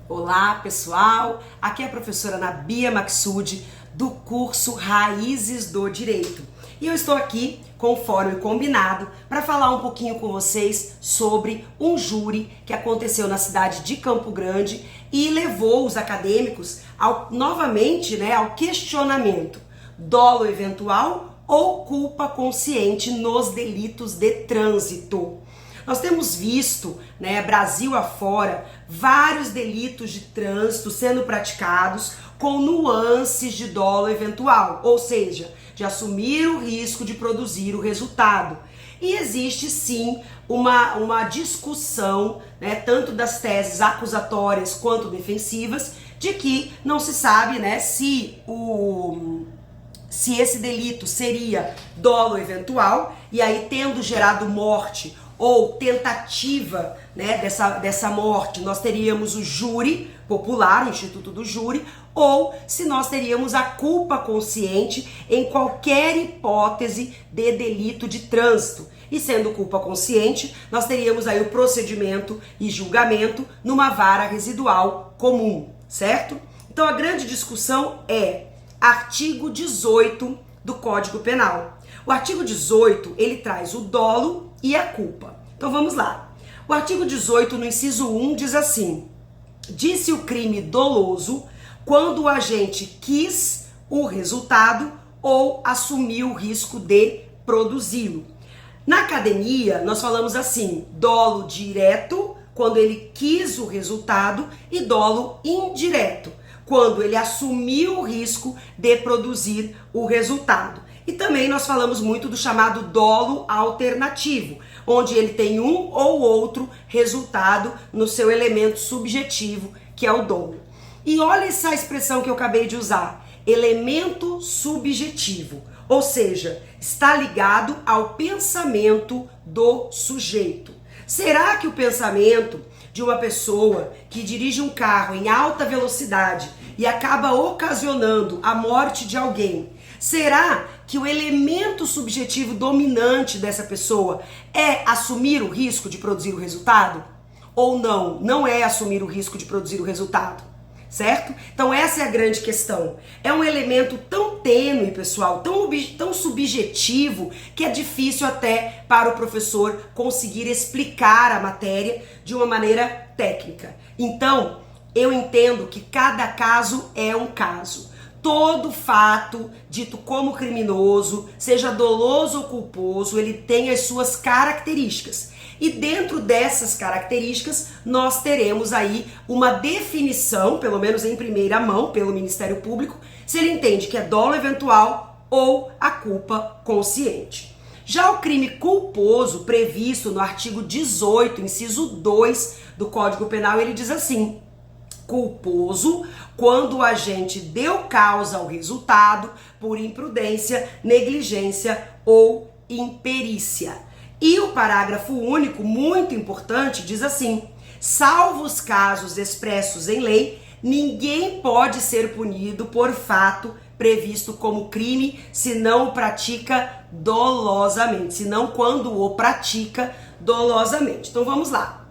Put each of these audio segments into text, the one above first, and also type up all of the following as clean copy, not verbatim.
Olá pessoal, aqui é a professora Ana Bia Maxud do curso Raízes do Direito. E eu estou aqui, conforme combinado, para falar um pouquinho com vocês sobre um júri que aconteceu na cidade de Campo Grande e levou os acadêmicos novamente ao questionamento: dolo eventual ou culpa consciente nos delitos de trânsito? Nós temos visto, Brasil afora, vários delitos de trânsito sendo praticados com nuances de dolo eventual, ou seja, de assumir o risco de produzir o resultado. E existe sim uma discussão, tanto das teses acusatórias quanto defensivas, de que não se sabe se esse delito seria dolo eventual, e aí tendo gerado morte ou tentativa dessa morte, nós teríamos o júri popular, o Instituto do Júri, ou se nós teríamos a culpa consciente em qualquer hipótese de delito de trânsito. E sendo culpa consciente, nós teríamos aí o procedimento e julgamento numa vara residual comum, certo? Então a grande discussão é artigo 18 do Código Penal. O artigo 18, ele traz o dolo e a culpa. Então vamos lá. O artigo 18, no inciso 1, diz assim: disse o crime doloso quando o agente quis o resultado ou assumiu o risco de produzi-lo. Na academia, nós falamos assim: dolo direto, quando ele quis o resultado, e dolo indireto, quando ele assumiu o risco de produzir o resultado. E também nós falamos muito do chamado dolo alternativo, onde ele tem um ou outro resultado no seu elemento subjetivo, que é o dolo. E olha essa expressão que eu acabei de usar, elemento subjetivo, ou seja, está ligado ao pensamento do sujeito. Será que o pensamento de uma pessoa que dirige um carro em alta velocidade e acaba ocasionando a morte de alguém, será que o elemento subjetivo dominante dessa pessoa é assumir o risco de produzir o resultado? Ou não? Não é assumir o risco de produzir o resultado, certo? Então essa é a grande questão. É um elemento tão tênue, pessoal, tão subjetivo, que é difícil até para o professor conseguir explicar a matéria de uma maneira técnica. Então, eu entendo que cada caso é um caso. Todo fato dito como criminoso, seja doloso ou culposo, ele tem as suas características. E dentro dessas características, nós teremos aí uma definição, pelo menos em primeira mão, pelo Ministério Público, se ele entende que é dolo eventual ou a culpa consciente. Já o crime culposo, previsto no artigo 18, inciso 2 do Código Penal, ele diz assim: culposo quando o agente deu causa ao resultado por imprudência, negligência ou imperícia. E o parágrafo único, muito importante, diz assim: salvo os casos expressos em lei, ninguém pode ser punido por fato previsto como crime se não o pratica dolosamente, se não quando o pratica dolosamente. Então vamos lá.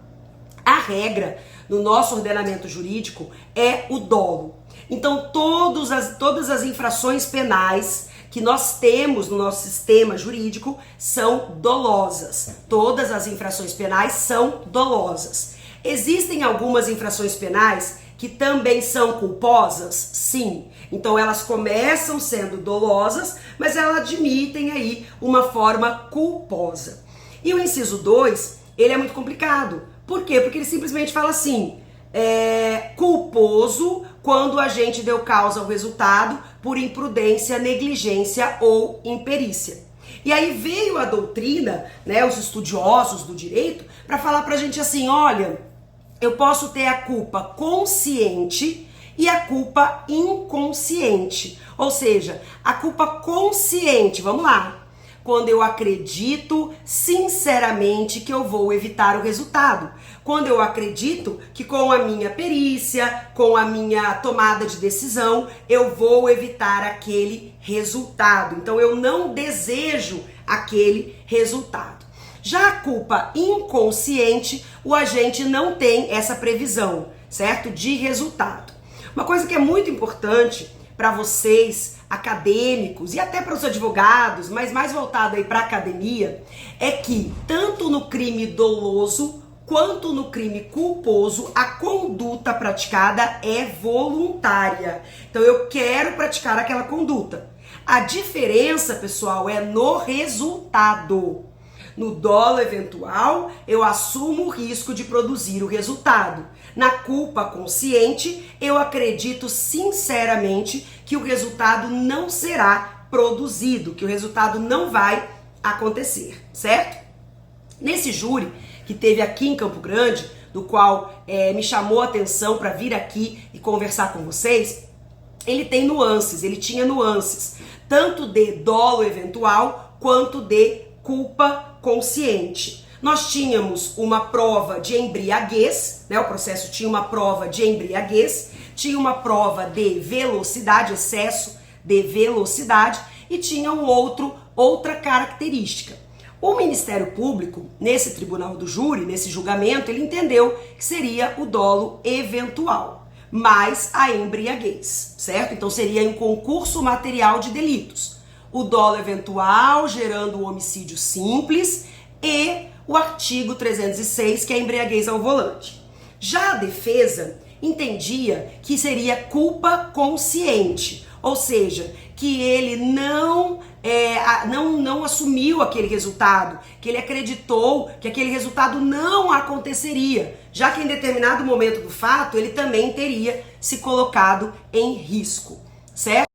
A regra no nosso ordenamento jurídico é o dolo. Então todas as infrações penais que nós temos no nosso sistema jurídico são dolosas. Todas as infrações penais são dolosas. Existem algumas infrações penais que também são culposas? Sim. Então elas começam sendo dolosas, mas elas admitem aí uma forma culposa. E o inciso 2, ele é muito complicado. Por quê? Porque ele simplesmente fala assim: culposo quando o agente deu causa ao resultado por imprudência, negligência ou imperícia. E aí veio a doutrina, os estudiosos do direito, para falar pra gente assim: olha, eu posso ter a culpa consciente e a culpa inconsciente. Ou seja, a culpa consciente, vamos lá, quando eu acredito sinceramente que eu vou evitar o resultado. Quando eu acredito que com a minha perícia, com a minha tomada de decisão, eu vou evitar aquele resultado. Então eu não desejo aquele resultado. Já a culpa inconsciente, o agente não tem essa previsão, certo? De resultado. Uma coisa que é muito importante para vocês, acadêmicos e até para os advogados, mas mais voltado aí para a academia, é que tanto no crime doloso quanto no crime culposo, a conduta praticada é voluntária. Então eu quero praticar aquela conduta. A diferença, pessoal, é no resultado. No dolo eventual, eu assumo o risco de produzir o resultado. Na culpa consciente, eu acredito sinceramente que o resultado não será produzido, que o resultado não vai acontecer, certo? Nesse júri que teve aqui em Campo Grande, do qual me chamou a atenção para vir aqui e conversar com vocês, ele tinha nuances, tanto de dolo eventual quanto de culpa consciente. Nós tínhamos uma prova de embriaguez, né? O processo tinha uma prova de embriaguez, tinha uma prova de velocidade, excesso de velocidade, e tinha outra característica. O Ministério Público, nesse tribunal do júri, nesse julgamento, ele entendeu que seria o dolo eventual, mais a embriaguez, certo? Então seria um concurso material de delitos. O dolo eventual gerando o homicídio simples e o artigo 306, que é a embriaguez ao volante. Já a defesa entendia que seria culpa consciente, ou seja, que ele não assumiu aquele resultado, que ele acreditou que aquele resultado não aconteceria, já que em determinado momento do fato ele também teria se colocado em risco, certo?